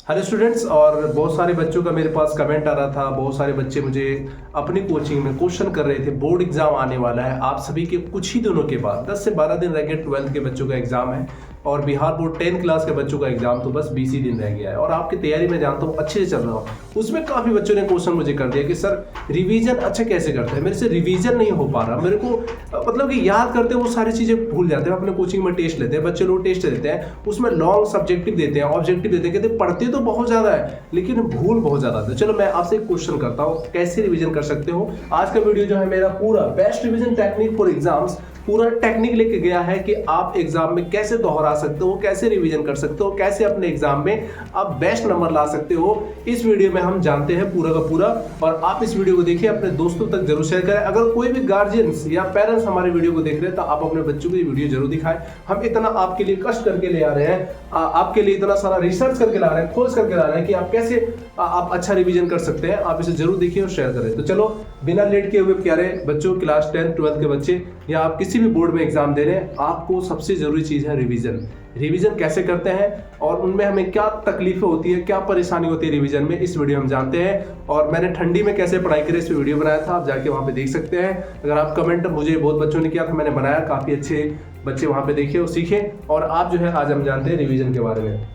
Hello students. और बहुत सारे बच्चों का मेरे पास कमेंट आ रहा था, बहुत सारे बच्चे मुझे अपनी कोचिंग में क्वेश्चन कर रहे थे। बोर्ड एग्जाम आने वाला है आप सभी के कुछ ही दिनों के बाद, 10 से 12 दिन रह गए। 12th के बच्चों का एग्जाम है और बिहार बोर्ड 10th क्लास के बच्चों का एग्जाम तो बस 20 ही दिन रह गया है और आपकी तैयारी मैं जानता हूँ अच्छे से चल रहा हूँ। उसमें काफ़ी बच्चों ने क्वेश्चन मुझे कर दिया कि सर रिवीजन अच्छा कैसे करते हैं, मेरे से रिवीजन नहीं हो पा रहा, मेरे को मतलब कि याद करते वो सारी चीज़ें भूल जाते हैं। अपने कोचिंग में टेस्ट लेते हैं, बच्चे लोग टेस्ट देते हैं, उसमें लॉन्ग सब्जेक्टिव देते हैं, ऑब्जेक्टिव देते हैं, कहते पढ़ते तो बहुत ज़्यादा है लेकिन भूल बहुत ज़्यादा है। चलो मैं आपसे एक क्वेश्चन करता हूँ, कैसे रिवीजन कर सकते हो। आज का वीडियो जो है मेरा पूरा best revision technique for exams, पूरा टेक्निक लेके गया है कि आप एग्जाम में कैसे दोहरा सकते हो, कैसे रिवीजन कर सकते हो, कैसे अपने एग्जाम में आप बेस्ट नंबर ला सकते हो। इस वीडियो में हम जानते हैं पूरा का पूरा। और आप इस वीडियो को देखिए, अपने दोस्तों तक जरूर शेयर करें। अगर कोई भी गार्जियंस या पेरेंट्स हमारे वीडियो को देख रहे हैं तो आप अपने बच्चों को ये वीडियो जरूर दिखाएं। हम इतना आपके लिए कष्ट करके ले आ रहे हैं, आपके लिए इतना सारा रिसर्च करके ला रहे हैं, खोज करके ला रहे हैं कि आप कैसे आप अच्छा रिवीजन कर सकते हैं। आप इसे जरूर देखिए और शेयर करें। तो चलो बिना लेट किए हुए प्यारे बच्चों, क्लास 10th 12th के बच्चे या आप किसी भी बोर्ड में एग्जाम दे रहे हैं, आपको सबसे जरूरी चीज है रिवीजन। रिवीजन कैसे करते हैं और उनमें हमें क्या तकलीफें होती है, क्या परेशानी होती है रिवीजन में, इस वीडियो में हम जानते हैं। और मैंने ठंडी में कैसे पढ़ाई करें इस पर वीडियो बनाया था, आप जाके वहां पे देख सकते हैं। अगर आप कमेंट मुझे बहुत बच्चों ने किया था, मैंने बनाया, काफी अच्छे बच्चे वहां पे देखे और सीखे। और आप जो है आज हम जानते हैं रिवीजन के बारे में।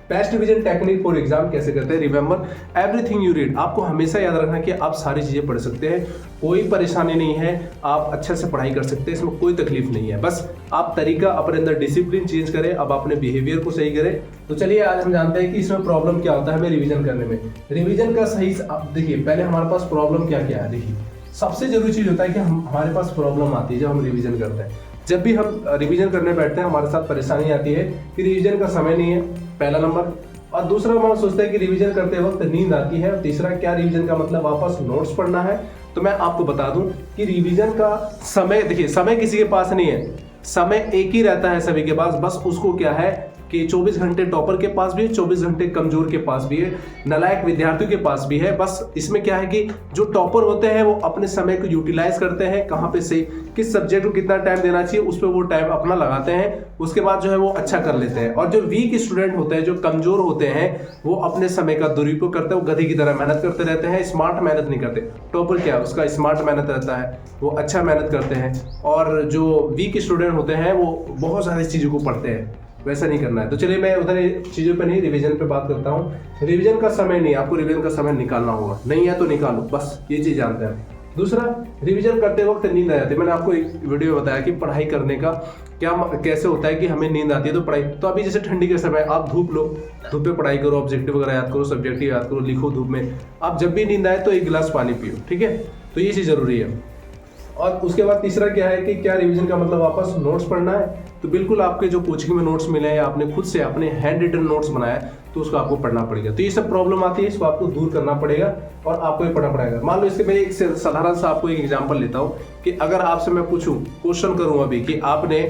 Best revision technique for exam कैसे करते हैं। रिमेंबर एवरीथिंग यू रीड, आपको हमेशा याद रखना कि आप सारी चीजें पढ़ सकते हैं, कोई परेशानी नहीं है, आप अच्छे से पढ़ाई कर सकते हैं, इसमें कोई तकलीफ नहीं है। बस आप तरीका अपने अंदर डिसिप्लिन चेंज करें, अब अपने बिहेवियर को सही करें। तो चलिए आज हम जानते हैं कि इसमें प्रॉब्लम क्या होता है हमें रिवीजन करने में। रिवीजन का सही देखिए, पहले हमारे पास प्रॉब्लम क्या क्या है। देखिए सबसे जरूरी चीज होता है कि हमारे पास प्रॉब्लम आती है जब हम रिवीजन करते हैं। जब भी हम रिवीजन करने बैठते हैं हमारे साथ परेशानी आती है कि रिवीजन का समय नहीं है, पहला नंबर। और दूसरा हम सोचते हैं कि रिवीजन करते वक्त नींद आती है। और तीसरा क्या, रिवीजन का मतलब वापस नोट्स पढ़ना है। तो मैं आपको बता दूं कि रिवीजन का समय, देखिए समय किसी के पास नहीं है, समय एक ही रहता है सभी के पास। बस उसको क्या है कि 24 घंटे टॉपर के पास भी है, 24 घंटे कमजोर के पास भी है, नालायक विद्यार्थियों के पास भी है। बस इसमें क्या है कि जो टॉपर होते हैं वो अपने समय को यूटिलाइज करते हैं, कहाँ पे से किस सब्जेक्ट को कितना टाइम देना चाहिए उस पर वो टाइम अपना लगाते हैं, उसके बाद जो है वो अच्छा कर लेते हैं। और जो वीक स्टूडेंट होते हैं, जो कमजोर होते हैं, वो अपने समय का दुरुपयोग करते हैं, वो गधी की तरह मेहनत करते रहते हैं, स्मार्ट मेहनत नहीं करते। टॉपर क्या है, उसका स्मार्ट मेहनत रहता है, वो अच्छा मेहनत करते हैं। और जो वीक स्टूडेंट होते हैं वो बहुत सारी चीज़ों को पढ़ते हैं, वैसा नहीं करना है। तो चलिए मैं उधर चीज़ों पे नहीं, रिवीजन पे बात करता हूँ। रिवीजन का समय नहीं, आपको रिवीजन का समय निकालना होगा, नहीं है तो निकालो, बस ये चीज़ जानते हैं। दूसरा, रिवीजन करते वक्त नींद आ जाती है। मैंने आपको एक वीडियो बताया कि पढ़ाई करने का क्या कैसे होता है कि हमें नींद आती है तो पढ़ाई। तो अभी जैसे ठंडी के समय आप धूप लो, धूप पे पढ़ाई करो, ऑब्जेक्टिव वगैरह याद करो, सब्जेक्टिव याद करो, लिखो धूप में। आप जब भी नींद आए तो 1 गिलास पानी पियो, ठीक है। तो ये चीज़ जरूरी है। और उसके बाद तीसरा क्या है कि क्या रिवीजन का मतलब वापस नोट्स पढ़ना है। तो बिल्कुल आपके जो कोचिंग में नोट्स मिले हैं या आपने खुद से अपने हैंड रिटन नोट्स बनाया तो उसको आपको पढ़ना पड़ेगा। तो ये सब प्रॉब्लम आती है, इसको आपको दूर करना पड़ेगा और आपको ये पढ़ना पड़ेगा। मान लो इसके मैं एक साधारण सा आपको एक एग्जांपल लेता हूँ कि अगर आपसे मैं पूछूं, क्वेश्चन करूँ अभी कि आपने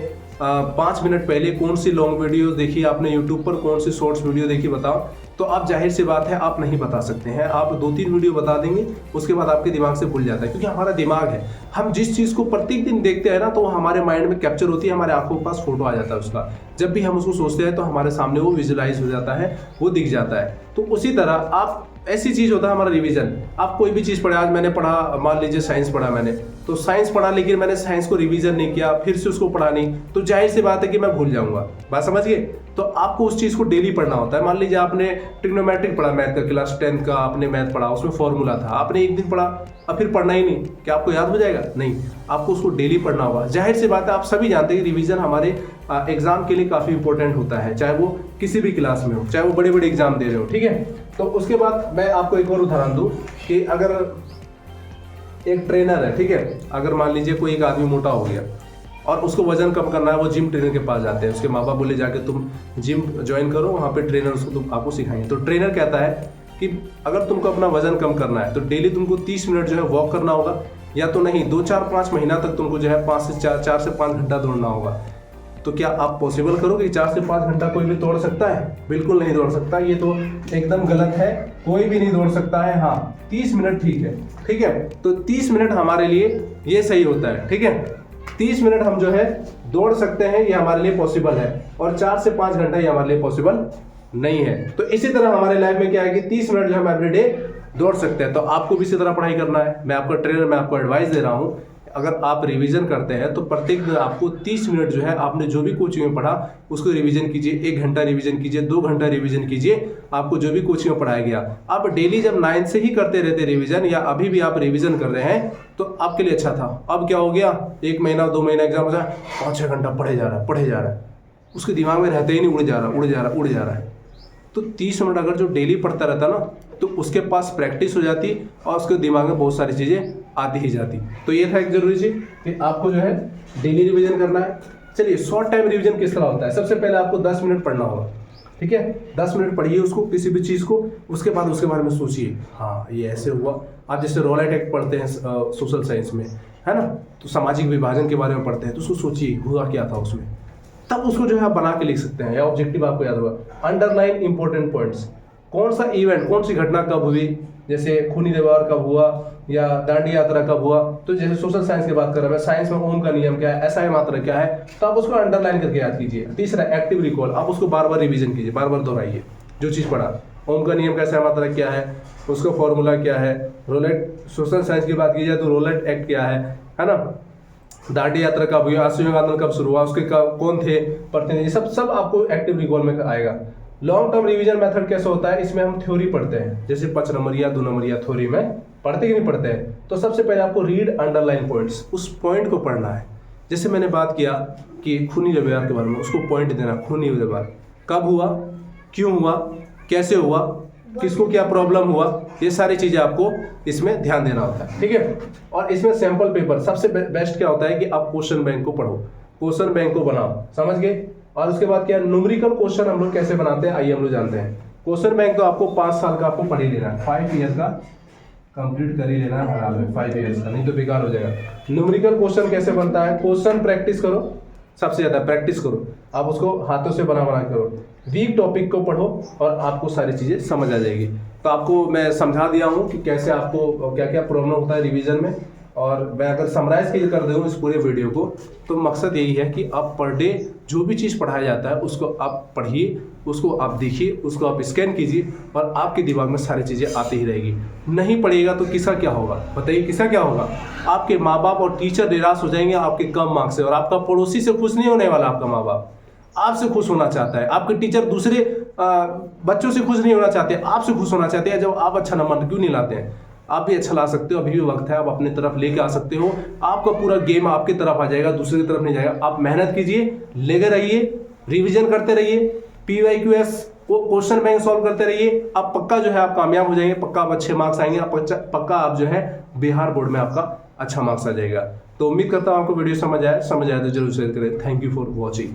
5 मिनट पहले कौन सी लॉन्ग वीडियो देखी, आपने यूट्यूब पर कौन सी शॉर्ट्स वीडियो देखी, बताओ। तो आप जाहिर सी बात है आप नहीं बता सकते हैं। आप 2-3 वीडियो बता देंगे, उसके बाद आपके दिमाग से भूल जाता है, क्योंकि हमारा दिमाग है, हम जिस चीज़ को प्रत्येक दिन देखते हैं ना तो वो हमारे माइंड में कैप्चर होती है, हमारे आंखों के पास फोटो आ जाता है उसका। जब भी हम उसको सोचते हैं तो हमारे सामने वो विजुलाइज हो जाता है, वो दिख जाता है। तो उसी तरह आप ऐसी चीज होता है हमारा रिवीजन। आप कोई भी चीज पढ़े, आज मैंने पढ़ा, मान लीजिए साइंस पढ़ा मैंने, तो साइंस पढ़ा लेकिन मैंने साइंस को रिवीजन नहीं किया, फिर से उसको पढ़ा नहीं, तो जाहिर सी बात है कि मैं भूल जाऊंगा। बात समझिए। तो आपको उस चीज को डेली पढ़ना होता है। मान लीजिए आपने ट्रिग्नोमेट्रिक पढ़ा, मैथ का क्लास 10th का आपने मैथ पढ़ा, उसमें फॉर्मूला था, आपने एक दिन पढ़ा अब फिर पढ़ना ही नहीं, क्या आपको याद हो जाएगा? नहीं, आपको उसको डेली पढ़ना होगा। जाहिर सी बात है, आप सभी जानते हैं कि रिवीजन हमारे एग्जाम के लिए काफी इंपॉर्टेंट होता है, चाहे वो किसी भी क्लास में हो, चाहे वो बड़े बड़े एग्जाम दे रहे हो, ठीक है। तो उसके बाद मैं आपको एक और उदाहरण दूं कि अगर एक ट्रेनर है, ठीक है, अगर मान लीजिए कोई एक आदमी मोटा हो गया और उसको वजन कम करना है, वो जिम ट्रेनर के पास जाते हैं, उसके माँ बाप बोले जाके तुम जिम ज्वाइन करो, वहाँ पे ट्रेनर उसको आपको सिखाएंगे। तो ट्रेनर कहता है कि अगर तुमको अपना वजन कम करना है तो डेली तुमको 30 मिनट जो है वॉक करना होगा, या तो नहीं 2-4-5 महीना तक तुमको जो है 4 से 5 घंटा दौड़ना होगा। तो क्या आप पॉसिबल करोगे? 4 से 5 घंटा कोई भी दौड़ सकता है? बिल्कुल नहीं दौड़ सकता, ये तो एकदम गलत है, कोई भी नहीं दौड़ सकता है। हाँ 30 मिनट ठीक है, ठीक है। तो 30 मिनट हमारे लिए ये सही होता है, ठीक है। 30 मिनट हम जो है दौड़ सकते हैं, ये हमारे लिए पॉसिबल है, और 4 से 5 घंटा ये हमारे लिए पॉसिबल नहीं है। तो इसी तरह हमारे लाइफ में क्या है कि 30 मिनट जो हम एवरीडे दौड़ सकते हैं। तो आपको भी इसी तरह पढ़ाई करना है। मैं आपका ट्रेनर, मैं आपको एडवाइस दे रहा हूँ, अगर आप रिवीजन करते हैं तो प्रत्येक दिन आपको 30 मिनट जो है आपने जो भी कोचिंग में पढ़ा उसको रिवीजन कीजिए। 1 घंटा रिवीजन कीजिए, 2 घंटा रिवीजन कीजिए, आपको जो भी कोचिंग में पढ़ाया गया। आप डेली जब 9 से ही करते रहते रिवीजन, या अभी भी आप रिवीजन कर रहे हैं तो आपके लिए अच्छा था। अब क्या हो गया, 1 महीना 2 महीना एग्जाम हो जाए, 5-6 घंटा पढ़े जा रहा है, उसके दिमाग में रहते ही नहीं, उड़ जा रहा है। तो 30 मिनट अगर जो डेली पढ़ता रहता ना तो उसके पास प्रैक्टिस हो जाती और उसके दिमाग में बहुत सारी चीज़ें आती ही जाती। तो ये था एक जरूरी चीज़ कि आपको जो है डेली रिवीजन करना है। चलिए, शॉर्ट टाइम रिवीजन किस तरह होता है। सबसे पहले आपको 10 मिनट पढ़ना होगा, ठीक है। 10 मिनट पढ़िए उसको, किसी भी चीज़ को, उसके बाद उसके बारे में सोचिए, हाँ ये ऐसे हुआ। आप जैसे रोलेट एक्ट पढ़ते हैं सोशल साइंस में, है ना, तो सामाजिक विभाजन के बारे में पढ़ते हैं, तो उसको सोचिए हुआ क्या था उसमें, तब उसको जो है आप बना के लिख सकते हैं, या ऑब्जेक्टिव आपको याद होगा। अंडरलाइन इंपॉर्टेंट पॉइंट्स, कौन सा इवेंट, कौन सी घटना कब हुई, जैसे खूनी व्यवहार कब हुआ या दांडी यात्रा कब हुआ। तो जैसे सोशल साइंस की बात कर रहा है, साइंस में ओम का नियम क्या है, SI मात्रा क्या है, तो आप उसको अंडरलाइन करके याद कीजिए। तीसरा, एक्टिव रिकॉल, आप उसको बार बार रिवीजन कीजिए, बार बार दोहराइए जो चीज़ पढ़ा। ओम का नियम का SI मात्रा क्या है, उसका फॉर्मूला क्या है। रोलेट, सोशल साइंस की बात की जाए तो रोलेट एक्ट क्या है ना। दांडी यात्रा कब हुई, अश्वमेध आंदोलन कब शुरू हुआ, उसके कौन थे प्रतिनिधि, सब आपको एक्टिव रिकॉल में आएगा। लॉन्ग टर्म रिवीजन मेथड कैसे होता है, इसमें हम थ्योरी पढ़ते हैं, जैसे 5 नंबरिया 2 नंबरिया थ्योरी में पढ़ते कि नहीं पढ़ते हैं। तो सबसे पहले आपको रीड अंडरलाइन पॉइंट्स, उस पॉइंट को पढ़ना है। जैसे मैंने बात किया कि खूनी व्यवहार के बारे में, उसको पॉइंट देना, खूनी व्यवहार कब हुआ, क्यों हुआ, कैसे हुआ, किसको क्या प्रॉब्लम हुआ, ये सारी चीजें आपको इसमें ध्यान देना होता है, ठीक है। और इसमें सैंपल पेपर सबसे बेस्ट क्या होता है कि आप क्वेश्चन बैंक को पढ़ो, क्वेश्चन बैंक को बनाओ, समझ गए। और उसके बाद क्या, न्यूमेरिकल क्वेश्चन हम लोग कैसे बनाते हैं, आइए हम लोग जानते हैं। क्वेश्चन बैंक तो आपको 5 साल का आपको पढ़ ही लेना है, 5 ईयर का कंप्लीट कर ही लेना है हर हाल में, 5 ईयर्स का, नहीं तो बेकार हो जाएगा। न्यूमेरिकल क्वेश्चन कैसे बनता है, क्वेश्चन प्रैक्टिस करो, सबसे ज्यादा प्रैक्टिस करो, आप उसको हाथों से बना करो, वीक टॉपिक को पढ़ो और आपको सारी चीजें समझ आ जाएगी। तो आपको मैं समझा दिया हूँ कि कैसे आपको क्या क्या प्रॉब्लम होता है रिवीजन में। और मैं अगर समराइज कर दूँ इस पूरे वीडियो को, तो मकसद यही है कि आप पर डे जो भी चीज़ पढ़ाया जाता है उसको आप पढ़िए, उसको आप देखिए, उसको आप स्कैन कीजिए और आपके दिमाग में सारी चीज़ें आती ही रहेगी। नहीं पढ़िएगा तो किसका क्या होगा, बताइए किसका क्या होगा। आपके माँ बाप और टीचर निराश हो जाएंगे आपके कम मार्क्स से, और आपका पड़ोसी से खुश नहीं होने वाला, आपका माँ बाप आपसे खुश होना चाहता है, आपके टीचर दूसरे बच्चों से खुश नहीं होना चाहते, आपसे खुश होना चाहते हैं। जब आप अच्छा नंबर क्यों नहीं लाते हैं, आप भी अच्छा ला सकते हो, अभी भी वक्त है, आप अपने तरफ लेके आ सकते हो। आपका पूरा गेम आपकी तरफ आ जाएगा, दूसरे की तरफ नहीं जाएगा। आप मेहनत कीजिए, लेगे रहिए, रिवीजन करते रहिए, PYQS वो क्वेश्चन बैंक सॉल्व करते रहिए। आप पक्का जो है आप कामयाब हो जाएंगे, पक्का आप अच्छे मार्क्स आएंगे, पक्का आप जो है बिहार बोर्ड में आपका अच्छा मार्क्स आ जाएगा। तो उम्मीद करता हूँ आपको वीडियो समझ आया तो जरूर शेयर करें। Thank you for watching.